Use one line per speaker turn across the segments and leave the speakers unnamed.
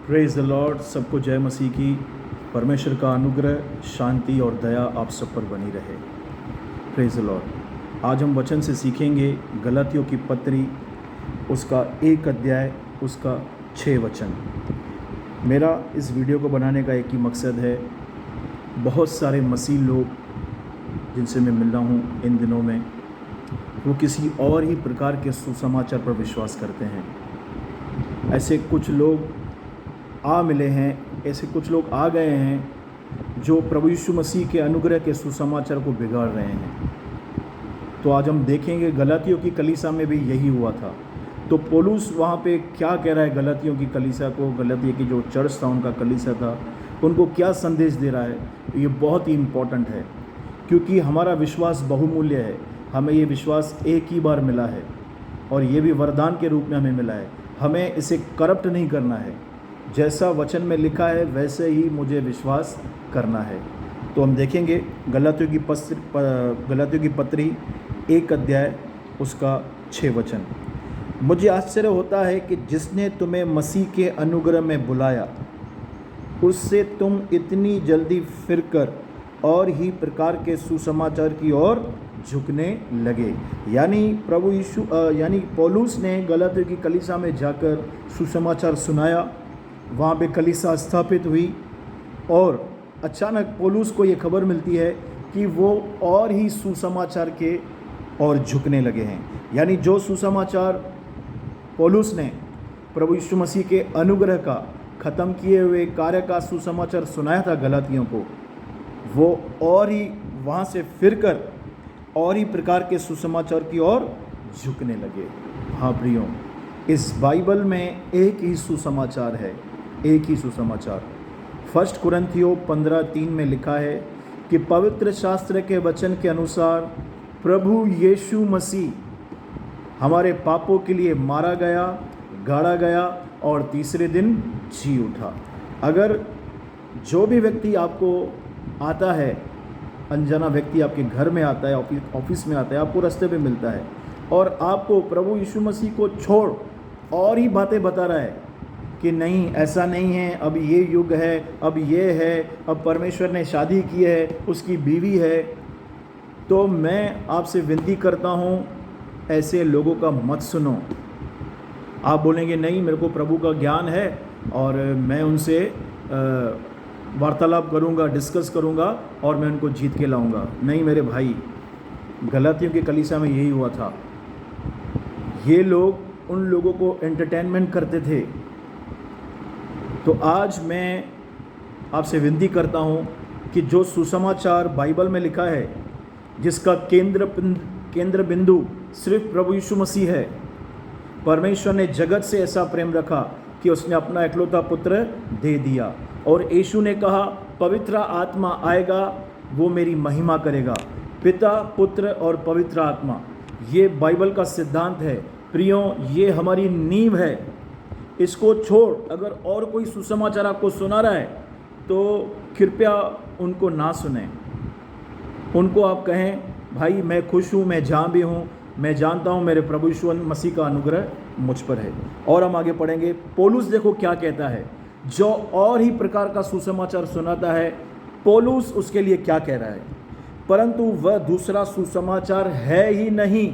Praise the Lord. सबको जय मसीह की। परमेश्वर का अनुग्रह, शांति और दया आप सब पर बनी रहे। Praise the Lord. आज हम वचन से सीखेंगे गलातियों की पत्री, उसका 1 अध्याय, उसका 6 वचन। मेरा इस वीडियो को बनाने का एक ही मकसद है, बहुत सारे मसीह लोग जिनसे मैं मिल रहा हूँ इन दिनों में, वो किसी और ही प्रकार के सुसमाचार पर विश्वास करते हैं। ऐसे कुछ लोग मिले हैं, ऐसे कुछ लोग आ गए हैं जो प्रभु यीशु मसीह के अनुग्रह के सुसमाचार को बिगाड़ रहे हैं। तो आज हम देखेंगे गलातियों की कलीसिया में भी यही हुआ था। तो पौलुस वहाँ पे क्या कह रहा है गलातियों की कलीसिया को, गलातियों की जो चर्च था, उनका कलीसिया था, उनको क्या संदेश दे रहा है। ये बहुत ही इम्पोर्टेंट है, क्योंकि हमारा विश्वास बहुमूल्य है। हमें ये विश्वास एक ही बार मिला है और ये भी वरदान के रूप में हमें मिला है। हमें इसे करप्ट नहीं करना है। जैसा वचन में लिखा है वैसे ही मुझे विश्वास करना है। तो हम देखेंगे गलातियों की पत्री 1 अध्याय, उसका 6 वचन। मुझे आश्चर्य होता है कि जिसने तुम्हें मसीह के अनुग्रह में बुलाया, उससे तुम इतनी जल्दी फिरकर और ही प्रकार के सुसमाचार की ओर झुकने लगे। यानी पौलुस ने गलातियों की कलीसिया में जाकर सुसमाचार सुनाया, वहाँ पे कलीसिया स्थापित हुई और अचानक पौलुस को ये खबर मिलती है कि वो और ही सुसमाचार के और झुकने लगे हैं। यानी जो सुसमाचार पौलुस ने प्रभु यीशु मसीह के अनुग्रह का ख़त्म किए हुए कार्य का सुसमाचार सुनाया था गलातियों को, वो और ही वहाँ से फिरकर और ही प्रकार के सुसमाचार की ओर झुकने लगे। हाँ प्रियो, इस बाइबल में एक ही सुसमाचार है, एक ही सुसमाचार। 1 कुरिन्थियों 15:3 में लिखा है कि पवित्र शास्त्र के वचन के अनुसार प्रभु यीशु मसीह हमारे पापों के लिए मारा गया, गाड़ा गया और तीसरे दिन जी उठा। अगर जो भी व्यक्ति आपको आता है, अनजाना व्यक्ति आपके घर में आता है, ऑफिस में आता है, आपको रास्ते पे मिलता है और आपको प्रभु यीशु मसीह को छोड़ और ही बातें बता रहा है कि नहीं, ऐसा नहीं है, अब ये युग है, अब ये है, अब परमेश्वर ने शादी की है, उसकी बीवी है, तो मैं आपसे विनती करता हूँ, ऐसे लोगों का मत सुनो। आप बोलेंगे नहीं, मेरे को प्रभु का ज्ञान है और मैं उनसे वार्तालाप करूँगा, डिस्कस करूँगा और मैं उनको जीत के लाऊंगा। नहीं मेरे भाई, गलातियों की कलीसिया में यही हुआ था। ये लोग उन लोगों को एंटरटेनमेंट करते थे। तो आज मैं आपसे विनती करता हूँ कि जो सुसमाचार बाइबल में लिखा है, जिसका केंद्र बिंदु सिर्फ प्रभु यीशु मसीह है। परमेश्वर ने जगत से ऐसा प्रेम रखा कि उसने अपना इकलौता पुत्र दे दिया और यीशु ने कहा, पवित्र आत्मा आएगा, वो मेरी महिमा करेगा। पिता, पुत्र और पवित्र आत्मा, ये बाइबल का सिद्धांत है प्रियो, ये हमारी नींव है। इसको छोड़ अगर और कोई सुसमाचार आपको सुना रहा है तो कृपया उनको ना सुने। उनको आप कहें, भाई मैं खुश हूँ, मैं जहाँ भी हूँ, मैं जानता हूँ मेरे प्रभु यीशु मसीह का अनुग्रह मुझ पर है। और हम आगे पढ़ेंगे। पौलुस देखो क्या कहता है, जो और ही प्रकार का सुसमाचार सुनाता है, पौलुस उसके लिए क्या कह रहा है। परंतु वह दूसरा सुसमाचार है ही नहीं,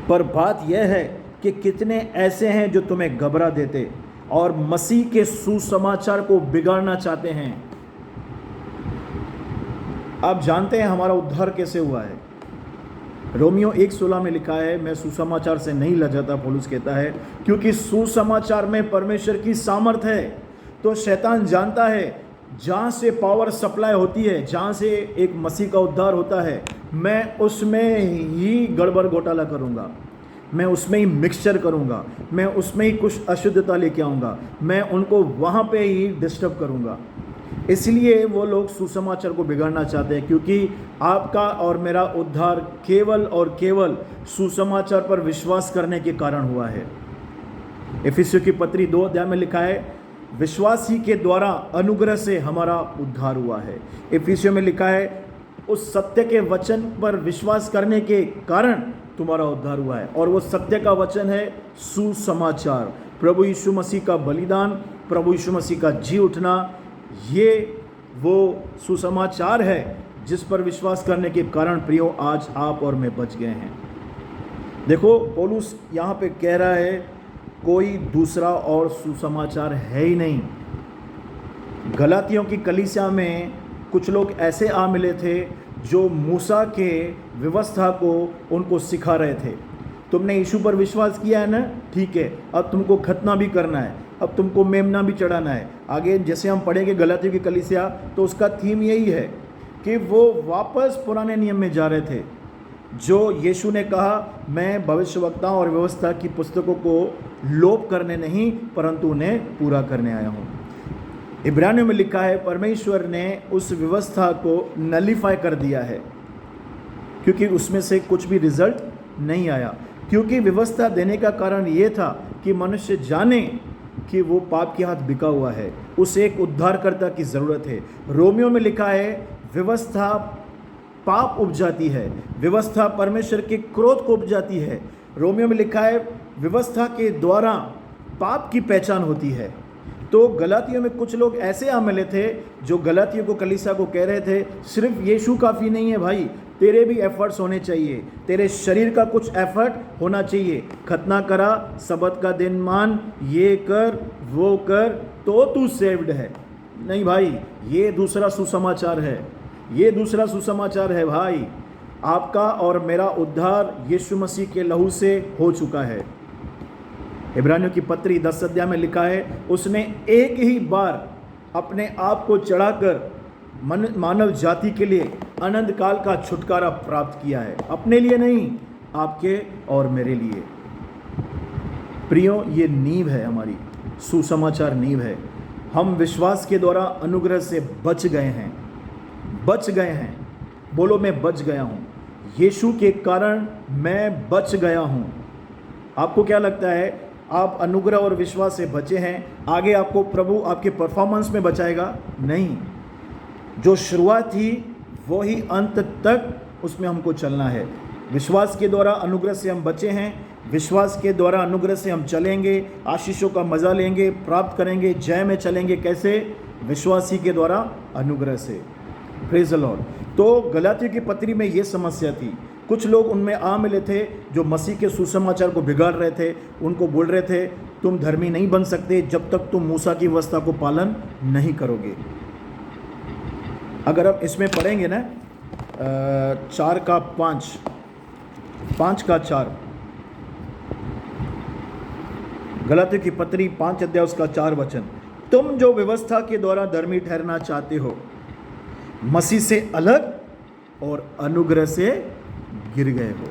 पर बात यह है कि कितने ऐसे हैं जो तुम्हें घबरा देते और मसीह के सुसमाचार को बिगाड़ना चाहते हैं। आप जानते हैं हमारा उद्धार कैसे हुआ है। रोमियो 1:16 में लिखा है, मैं सुसमाचार से नहीं लजाता, पौलुस कहता है, क्योंकि सुसमाचार में परमेश्वर की सामर्थ है। तो शैतान जानता है जहाँ से पावर सप्लाई होती है, जहाँ से एक मसीह का उद्धार होता है, मैं उसमें ही गड़बड़ घोटाला करूँगा, मैं उसमें ही मिक्सचर करूँगा, मैं उसमें ही कुछ अशुद्धता लेके आऊँगा, मैं उनको वहाँ पे ही डिस्टर्ब करूँगा। इसलिए वो लोग सुसमाचार को बिगाड़ना चाहते हैं, क्योंकि आपका और मेरा उद्धार केवल और केवल सुसमाचार पर विश्वास करने के कारण हुआ है। इफिसियों की पत्री 2 अध्याय में लिखा है, विश्वास ही के द्वारा अनुग्रह से हमारा उद्धार हुआ है। इफिसियों में लिखा है, उस सत्य के वचन पर विश्वास करने के कारण तुम्हारा उद्धार हुआ है। और वो सत्य का वचन है सुसमाचार। प्रभु यीशु मसीह का बलिदान, प्रभु यीशु मसीह का जी उठना, ये वो सुसमाचार है जिस पर विश्वास करने के कारण प्रियो आज आप और मैं बच गए हैं। देखो पौलुस यहाँ पे कह रहा है कोई दूसरा और सुसमाचार है ही नहीं। गलातियों की कलीसिया में कुछ लोग ऐसे आ मिले थे जो मूसा के व्यवस्था को उनको सिखा रहे थे। तुमने यीशु पर विश्वास किया है ना, ठीक है, अब तुमको खतना भी करना है, अब तुमको मेमना भी चढ़ाना है। आगे जैसे हम पढ़ेंगे गलातियों की कलीसिया, तो उसका थीम यही है कि वो वापस पुराने नियम में जा रहे थे। जो यीशु ने कहा, मैं भविष्यवक्ता और व्यवस्था की पुस्तकों को लोप करने नहीं परंतु उन्हें पूरा करने आया हूँ। इब्रानियों में लिखा है परमेश्वर ने उस व्यवस्था को नलीफाई कर दिया है क्योंकि उसमें से कुछ भी रिजल्ट नहीं आया। क्योंकि व्यवस्था देने का कारण ये था कि मनुष्य जाने कि वो पाप के हाथ बिका हुआ है, उसे एक उद्धारकर्ता की ज़रूरत है। रोमियो में लिखा है व्यवस्था पाप उपजाती है, व्यवस्था परमेश्वर के क्रोध को उपजाती है। रोमियो में लिखा है व्यवस्था के द्वारा पाप की पहचान होती है। तो गलातियों में कुछ लोग ऐसे आ मिले थे जो गलातियों को कलीसिया को कह रहे थे सिर्फ यीशु काफ़ी नहीं है भाई, तेरे भी एफर्ट्स होने चाहिए, तेरे शरीर का कुछ एफर्ट होना चाहिए। खतना करा, सबत का दिन मान, ये कर वो कर तो तू सेव्ड है। नहीं भाई, ये दूसरा सुसमाचार है, ये दूसरा सुसमाचार है भाई। आपका और मेरा उद्धार यीशु मसीह के लहू से हो चुका है। इब्रानियों की पत्री 10 अध्याय में लिखा है उसने एक ही बार अपने आप को चढ़ाकर मानव जाति के लिए अनंत काल का छुटकारा प्राप्त किया है, अपने लिए नहीं, आपके और मेरे लिए। प्रियो, ये नींव है हमारी, सुसमाचार नींव है। हम विश्वास के द्वारा अनुग्रह से बच गए हैं, बच गए हैं। बोलो मैं बच गया हूँ, यीशु के कारण मैं बच गया हूँ। आपको क्या लगता है, आप अनुग्रह और विश्वास से बचे हैं, आगे आपको प्रभु आपके परफॉर्मेंस में बचाएगा? नहीं, जो शुरुआत थी वो ही अंत तक उसमें हमको चलना है। विश्वास के द्वारा अनुग्रह से हम बचे हैं, विश्वास के द्वारा अनुग्रह से हम चलेंगे, आशीषों का मज़ा लेंगे, प्राप्त करेंगे, जय में चलेंगे। कैसे? विश्वासी के द्वारा, अनुग्रह से। Praise the Lord. तो गलातियों की पत्री में ये समस्या थी। कुछ लोग उनमें आ मिले थे जो मसीह के सुसमाचार को बिगाड़ रहे थे। उनको बोल रहे थे तुम धर्मी नहीं बन सकते जब तक तुम मूसा की व्यवस्था को पालन नहीं करोगे। अगर आप इसमें पढ़ेंगे ना 4 का 5 का 4, गलातियों की पत्री 5 अध्याय उसका 4 वचन, तुम जो व्यवस्था के द्वारा धर्मी ठहरना चाहते हो मसीह से अलग और अनुग्रह से गिर गए हो।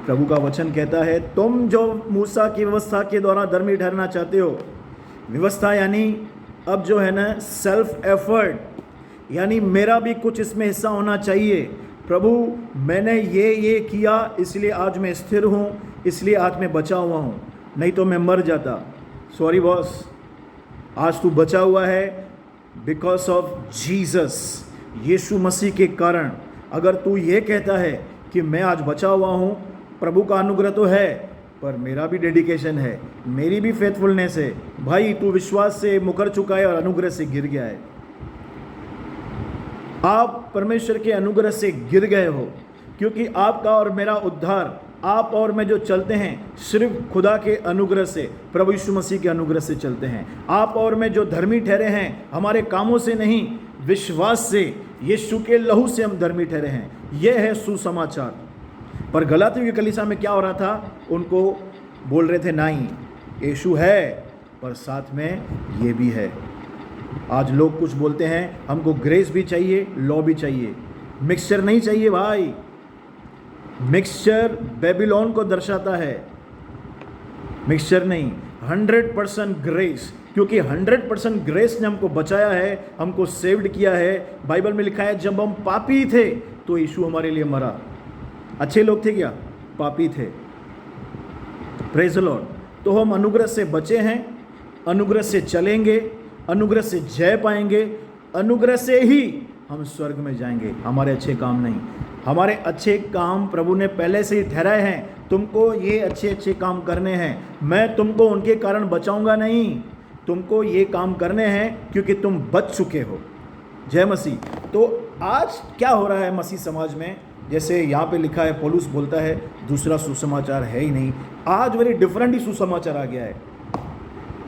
प्रभु का वचन कहता है तुम जो मूसा की व्यवस्था के द्वारा धर्मी ठहरना चाहते हो, व्यवस्था यानी अब जो है ना सेल्फ एफर्ट, यानी मेरा भी कुछ इसमें हिस्सा होना चाहिए। प्रभु मैंने ये किया इसलिए आज मैं स्थिर हूँ, इसलिए आज मैं बचा हुआ हूँ, नहीं तो मैं मर जाता। सॉरी बॉस, आज तू बचा हुआ है बिकॉज ऑफ जीसस, यीशु मसीह के कारण। अगर तू ये कहता है कि मैं आज बचा हुआ हूँ, प्रभु का अनुग्रह तो है पर मेरा भी डेडिकेशन है, मेरी भी फेथफुलनेस है, भाई तू विश्वास से मुकर चुका है और अनुग्रह से गिर गया है। आप परमेश्वर के अनुग्रह से गिर गए हो क्योंकि आपका और मेरा उद्धार, आप और मैं जो चलते हैं सिर्फ खुदा के अनुग्रह से, प्रभु यीशु मसीह के अनुग्रह से चलते हैं। आप और मैं जो धर्मी ठहरे हैं हमारे कामों से नहीं, विश्वास से, यीशु के लहू से हम धर्मी ठहरे हैं। यह है सुसमाचार। पर गलातियों की कलीसिया में क्या हो रहा था, उनको बोल रहे थे नहीं, यीशु है पर साथ में ये भी है। आज लोग कुछ बोलते हैं हमको ग्रेस भी चाहिए, लॉ भी चाहिए, मिक्सचर नहीं चाहिए भाई। मिक्सचर बेबीलोन को दर्शाता है, मिक्सचर नहीं। 100% ग्रेस, क्योंकि 100% ग्रेस ने हमको बचाया है, हमको सेव्ड किया है। बाइबल में लिखा है जब हम पापी थे तो यीशु हमारे लिए मरा। अच्छे लोग थे क्या? पापी थे। Praise the Lord. तो हम अनुग्रह से बचे हैं, अनुग्रह से चलेंगे, अनुग्रह से जय पाएंगे, अनुग्रह से ही हम स्वर्ग में जाएंगे। हमारे अच्छे काम नहीं, हमारे अच्छे काम प्रभु ने पहले से ही ठहराए हैं, तुमको ये अच्छे अच्छे काम करने हैं, मैं तुमको उनके कारण बचाऊंगा नहीं, तुमको ये काम करने हैं क्योंकि तुम बच चुके हो। जय मसीह। तो आज क्या हो रहा है मसीह समाज में, जैसे यहाँ पे लिखा है, पौलुस बोलता है दूसरा सुसमाचार है ही नहीं, आज वेरी डिफरेंट ही सुसमाचार आ गया है।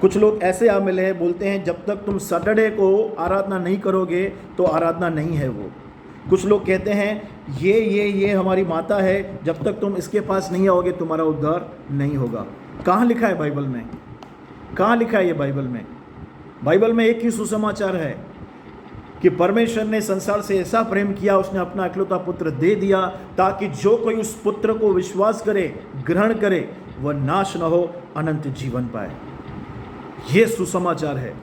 कुछ लोग ऐसे आ मिले हैं, बोलते हैं जब तक तुम सैटरडे को आराधना नहीं करोगे तो आराधना नहीं है वो। कुछ लोग कहते हैं ये हमारी माता है, जब तक तुम इसके पास नहीं आओगे तुम्हारा उद्धार नहीं होगा। कहाँ लिखा है बाइबल में? कहाँ लिखा है ये बाइबल में? बाइबल में एक ही सुसमाचार है कि परमेश्वर ने संसार से ऐसा प्रेम किया, उसने अपना इकलौता पुत्र दे दिया ताकि जो कोई उस पुत्र को विश्वास करे, ग्रहण करे, वह नाश न हो, अनंत जीवन पाए। ये सुसमाचार है।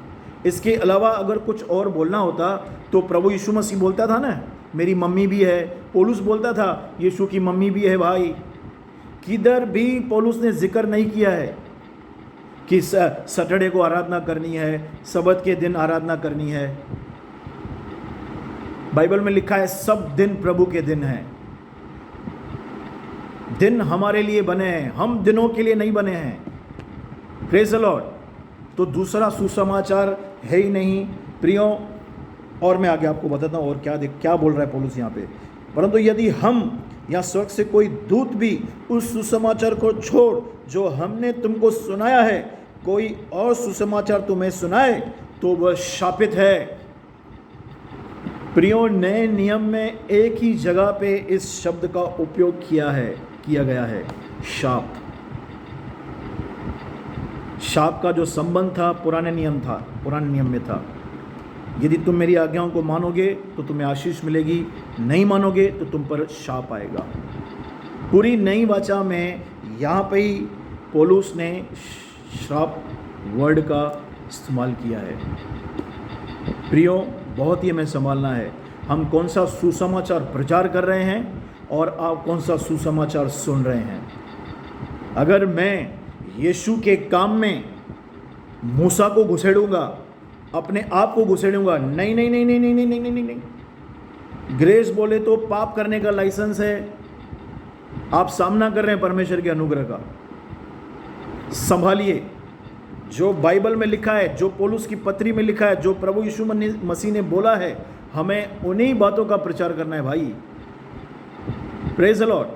इसके अलावा अगर कुछ और बोलना होता तो प्रभु यीशु मसीह बोलता था ना, मेरी मम्मी भी है। पौलुस बोलता था यीशु की मम्मी भी है भाई। किधर भी पौलुस ने जिक्र नहीं किया है कि सैटरडे को आराधना करनी है, सबत के दिन आराधना करनी है। बाइबल में लिखा है सब दिन प्रभु के दिन हैं। दिन हमारे लिए बने हैं, हम दिनों के लिए नहीं बने हैं। Praise the Lord. तो दूसरा सुसमाचार है ही नहीं प्रियो। और मैं आगे आपको बताता हूँ और क्या बोल रहा है पौलुस यहाँ पे। परंतु यदि हम या स्वर्ग से कोई दूत भी उस सुसमाचार को छोड़ जो हमने तुमको सुनाया है, कोई और सुसमाचार तुम्हें सुनाए तो वह शापित है। प्रियो, नए नियम में एक ही जगह पे इस शब्द का उपयोग किया गया है, शाप। शाप का जो संबंध था पुराने नियम में था। यदि तुम मेरी आज्ञाओं को मानोगे तो तुम्हें आशीष मिलेगी, नहीं मानोगे तो तुम पर शाप आएगा। पूरी नई वाचा में यहाँ पे ही पौलुस ने श्राप वर्ड का इस्तेमाल किया है। प्रियो, बहुत ही हमें संभालना है, हम कौन सा सुसमाचार प्रचार कर रहे हैं और आप कौन सा सुसमाचार सुन रहे हैं। अगर मैं यीशु के काम में मूसा को घुसेड़ूंगा, अपने आप को घुसेड़ूंगा, नहीं। ग्रेस बोले तो पाप करने का लाइसेंस है। आप सामना कर रहे हैं परमेश्वर के अनुग्रह का। संभालिए। जो बाइबल में लिखा है, जो पौलुस की पत्री में लिखा है, जो प्रभु यीशु मसीह ने बोला है, हमें उन्हीं बातों का प्रचार करना है भाई। Praise the lord.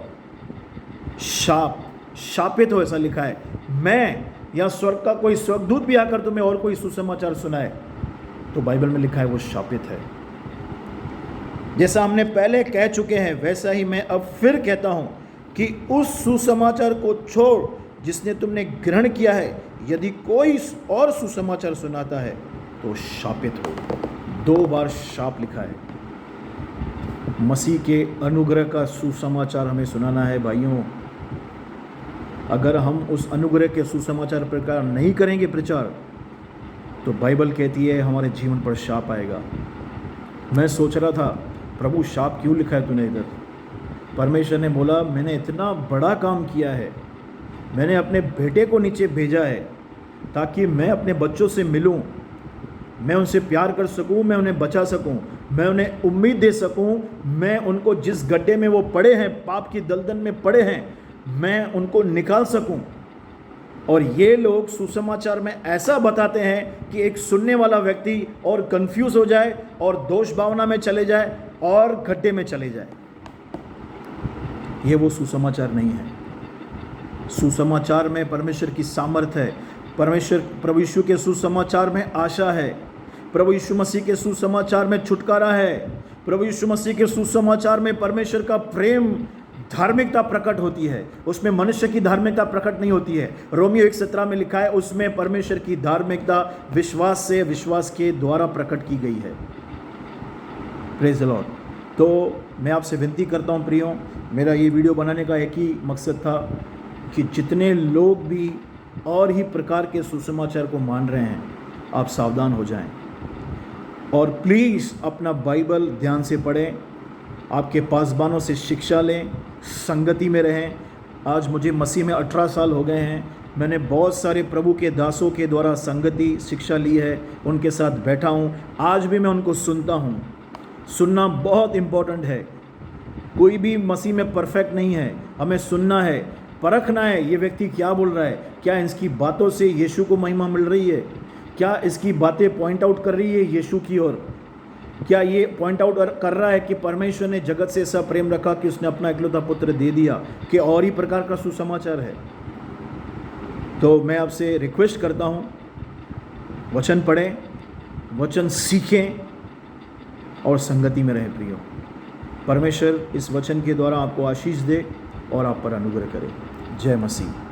शापित हो, ऐसा लिखा है। मैं या स्वर्ग का कोई स्वर्गदूत भी आकर तुम्हें और कोई सुसमाचार सुनाए तो बाइबल में लिखा है वो शापित है। जैसा हमने पहले कह चुके हैं वैसा ही मैं अब फिर कहता हूं कि उस सुसमाचार को छोड़ जिसने तुमने ग्रहण किया है, यदि कोई और सुसमाचार सुनाता है तो शापित हो। 2 बार शाप लिखा है। मसीह के अनुग्रह का सुसमाचार हमें सुनाना है भाइयों। अगर हम उस अनुग्रह के सुसमाचार प्रकार नहीं करेंगे प्रचार, तो बाइबल कहती है हमारे जीवन पर शाप आएगा। मैं सोच रहा था प्रभु शाप क्यों लिखा है तूने इधर। परमेश्वर ने बोला मैंने इतना बड़ा काम किया है, मैंने अपने बेटे को नीचे भेजा है ताकि मैं अपने बच्चों से मिलूं, मैं उनसे प्यार कर सकूं, मैं उन्हें बचा सकूं, मैं उन्हें उम्मीद दे सकूं, मैं उनको जिस गड्ढे में वो पड़े हैं, पाप की दलदल में पड़े हैं, मैं उनको निकाल सकूं। और ये लोग सुसमाचार में ऐसा बताते हैं कि एक सुनने वाला व्यक्ति और कंफ्यूज हो जाए और दोष भावना में चले जाए और गड्ढे में चले जाए। ये वो सुसमाचार नहीं है। सुसमाचार में परमेश्वर की सामर्थ है। प्रभु यीशु के सुसमाचार में आशा है। प्रभु यीशु मसीह के सुसमाचार में छुटकारा है। प्रभु यीशु मसीह के सुसमाचार में परमेश्वर का प्रेम, धार्मिकता प्रकट होती है। उसमें मनुष्य की धार्मिकता प्रकट नहीं होती है। रोमियो 1:17 में लिखा है उसमें परमेश्वर की धार्मिकता विश्वास के द्वारा प्रकट की गई है। Praise the Lord. तो मैं आपसे विनती करता हूँ प्रियो, मेरा ये वीडियो बनाने का एक ही मकसद था कि जितने लोग भी और ही प्रकार के सुसमाचार को मान रहे हैं, आप सावधान हो जाएं और प्लीज़ अपना बाइबल ध्यान से पढ़ें, आपके पासबानों से शिक्षा लें, संगति में रहें। आज मुझे मसीह में 18 साल हो गए हैं। मैंने बहुत सारे प्रभु के दासों के द्वारा संगति शिक्षा ली है, उनके साथ बैठा हूँ, आज भी मैं उनको सुनता हूँ। सुनना बहुत इम्पोर्टेंट है। कोई भी मसीह में परफेक्ट नहीं है, हमें सुनना है। परखना है ये व्यक्ति क्या बोल रहा है, क्या इसकी बातों से यीशु को महिमा मिल रही है, क्या इसकी बातें पॉइंट आउट कर रही है यीशु की ओर, क्या ये पॉइंट आउट कर रहा है कि परमेश्वर ने जगत से ऐसा प्रेम रखा कि उसने अपना इकलौता पुत्र दे दिया, कि और ही प्रकार का सुसमाचार है। तो मैं आपसे रिक्वेस्ट करता हूँ, वचन पढ़ें, वचन सीखें और संगति में रहें प्रियो। परमेश्वर इस वचन के द्वारा आपको आशीष दे और आप पर अनुग्रह करे। जय मसीह।